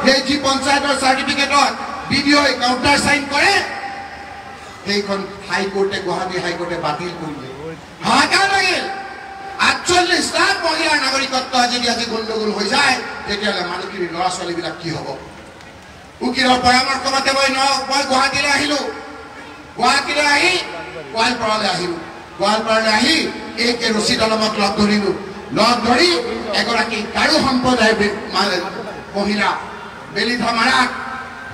সেই যি পঞ্চায়তৰ চাৰ্টিফিকেটত বিডিঅ কাউণ্টাৰ সাইন কৰে সেইখন হাইকোৰ্টে গুৱাহাটী হাইকোৰ্টে বাতিল কৰিলে হাহাকাৰ লাগিল ৪৮ লাখ মহিলাৰ নাগৰিকত্ব যদি আজি গণ্ডগোল হৈ যায় তেতিয়াহ'লে মানুহখিনিৰ ল'ৰা ছোৱালীবিলাক কি হ'ব উকিলৰ পৰামৰ্শ মতে মই গুৱাহাটীলৈ আহিলোঁ গুৱাহাটীলৈ আহি গোৱালপাৰালৈ আহিলোঁ গোৱালপাৰালৈ আহি এই কে ৰচিদ আলমক লগ ধৰিলোঁ লগ ধৰি এগৰাকী গাৰো সম্প্ৰদায়ৰ মহিলা বেলিধা মাৰাক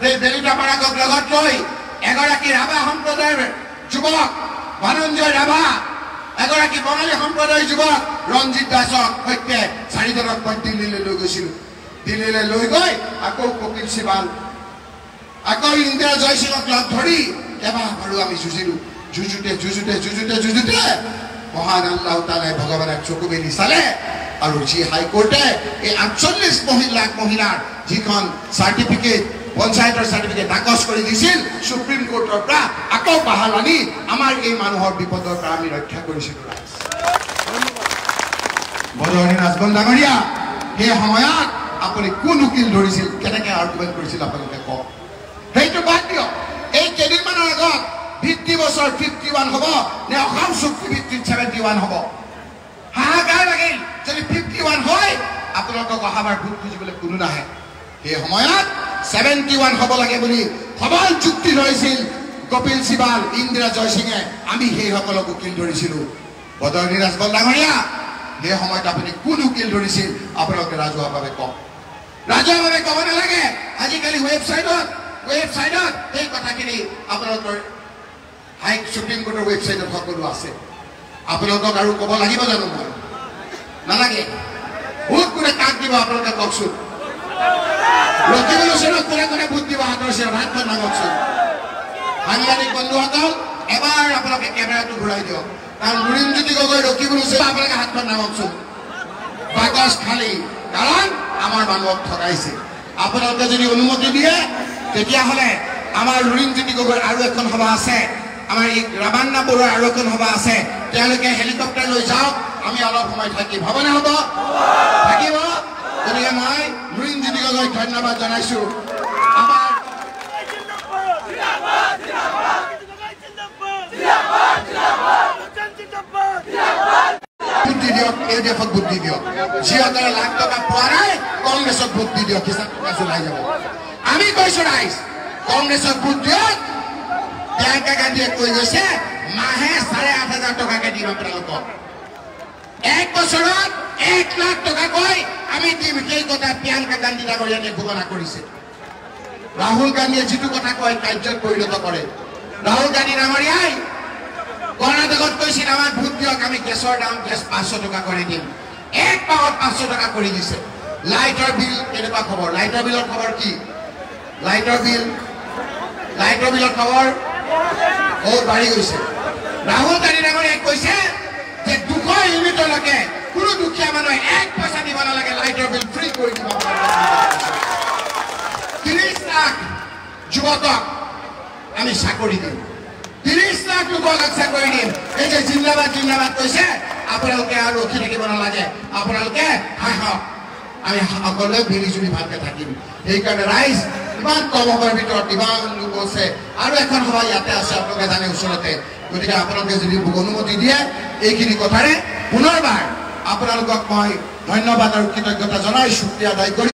সেই বেলিধা মাৰাকক লগত লৈ এগৰাকী ৰাভা সম্প্ৰদায়ৰ যুৱক ধনঞ্জয় ৰাভা এগৰাকী বঙালী সম্প্ৰদায়ৰ যুৱক ৰঞ্জিত দাসক সৈতে ৪জনক মই দিল্লীলৈ লৈ গৈছিলোঁ দিল্লীলৈ লৈ গৈ আকৌ কপিল সিবাল আকৌ ইন্দিৰা জয়সিঙক লগ ধৰি কেইবাবাৰো আমি যুঁজিলোঁ যুঁজোতে মহান আল্লাহ তাআলাই ভগৱানক চকু মেলি চালে আৰু যি হাইকোৰ্টে এই ৪৮ লাখ মহিলাৰ যিখন চাৰ্টিফিকেট পঞ্চায়তৰ চাৰ্টিফিকেট নাকচ কৰি দিছিল সুপ্ৰিম কোৰ্টৰ পৰা আকৌ বাহাল আনি আমাৰ এই মানুহৰ বিপদৰ পৰা আমি ৰক্ষা কৰিছিলোঁ বদৰণী ৰাজবন ডাঙৰীয়া সেই সময়ত আপুনি কোন উকিল ধৰিছিল কেনেকৈ আৰ্গুমেণ্ট কৰিছিল আপোনালোকে কওক সেইটো বাদ দিয়ক এই কেইদিনমানৰ আগত ভিত্তি বছৰ 51 হ'ব নে অসম চুক্তি ভিত্তিত 71 হ'ব হাহাকাৰ লাগিল যদি 51 হয় আপোনালোকক অহাবাৰ ভোট খুজিবলৈ কোনো নাহে সেই সময়ত 71 হ'ব লাগে বুলি সবল যুক্তি ধৰিছিল কপিল সিবাল ইন্দিৰা জয়সিঙে আমি সেইসকলক উকিল ধৰিছিলোঁ বদৰণী ৰাজবন ডাঙৰীয়া সেই সময়ত আপুনি কোন উকিল ধৰিছিল আপোনালোকে ৰাজহুৱাভাৱে কওক ৰাজহুৱাভাৱে ক'ব নালাগে আজিকালি ৱেবছাইটত এই কথাখিনি আপোনালোকৰ সুপ্ৰিম কোৰ্টৰ ৱেবছাইটত সকলো আছে আপোনালোকক আৰু ক'ব লাগিব জানো মই নালাগে ভোট কোনে কাক দিব আপোনালোকে কওকচোন ৰকিবুল হুছেইনক কোনে কোনে ভোট দিব হাতৰ চিৰত হাতখন নাগকচোন সাংবাদিক বন্ধুসকল এবাৰ আপোনালোকে কেমেৰাটো ঘূৰাই দিয়ক কাৰণ লুৰিণজ্যোতি গগৈ ৰকিবুল হুছেইন আপোনালোকে হাতখন নাগকচোন বাকচ খালী কাৰণ আমাৰ মানুহক ঠগাইছে আপোনালোকে যদি অনুমতি দিয়ে তেতিয়াহ'লে আমাৰ লুৰিণজ্যোতি গগৈৰ আৰু এখন সভা আছে আমাৰ এই ৰাবান্না বৰুৱাৰ আৰু এখন সভা আছে তেওঁলোকে হেলিকপ্টাৰ লৈ যাওক আমি অলপ সময় থাকিম হ'বনে হ'ব থাকিব গতিকে মই লুৰিণজ্যোতি গগৈক ধন্যবাদ জনাইছোঁ আমাৰ বুদ্ধি দিয়ক এডিএফক বুদ্ধি দিয়ক যিসকলে লাখ টকা পোৱা নাই কংগ্ৰেছক ভোট দি দিয়ক হিচাপ ওলাই যাব আমি কৈছোঁ ৰাইজ কংগ্ৰেছক ভোট দিয়ক প্ৰিয়ংকা গান্ধীয়ে কৈ গৈছে মাহে ৮,৫০০ টকাকে দিম আপোনালোকক ১ বছৰত ১ লাখ টকাকৈ আমি দিম সেই কথা প্ৰিয়ংকা গান্ধী ডাঙৰীয়াই ঘোষণা কৰিছে ৰাহুল গান্ধীয়ে যিটো কথা কয় কাৰ্যত পৰিণত কৰে ৰাহুল গান্ধী ডাঙৰীয়াই কৰ্ণাটকত কৈছিল আমাক ভোট দিয়ক আমি গেছৰ দাম ৫০০ টকা কৰি দিম ১ মাহত ৫০০ টকা কৰি দিছে লাইটৰ বিল কেনেকুৱা খবৰ লাইটৰ বিলৰ খবৰ কি লাইটৰ বিলৰ খবৰ বহুত বাঢ়ি গৈছে ৰাহুল গান্ধী ডাঙৰীয়াই কৈছে যে ২০০ ইউনিটলৈকে কোনো দুখীয়া মানুহে ১ পইচা দিব নালাগে লাইটৰ বিল ফ্ৰী কৰি দিব ৩০ লাখ যুৱকক আমি চাকৰি দিম ৩০ লাখ লোকক চাকৰি দিম এই যে জিন্দাবাদ কৈছে আপোনালোকে আৰু ৰখি থাকিব নালাগে আপোনালোকে হাঁহক আমি সকলোৱে মিলিজুলি ভালকৈ থাকিম সেইকাৰণে ৰাইজ ইমান কম সময়ৰ ভিতৰত ইমান লোক আছে আৰু এখন সভা ইয়াতে আছে আপোনালোকে জানে ওচৰতে গতিকে আপোনালোকে যদি মোক অনুমতি দিয়ে এইখিনি কথাৰে পুনৰবাৰ আপোনালোকক মই ধন্যবাদ আৰু কৃতজ্ঞতা জনাই শুক্ৰিয়া আদায় কৰি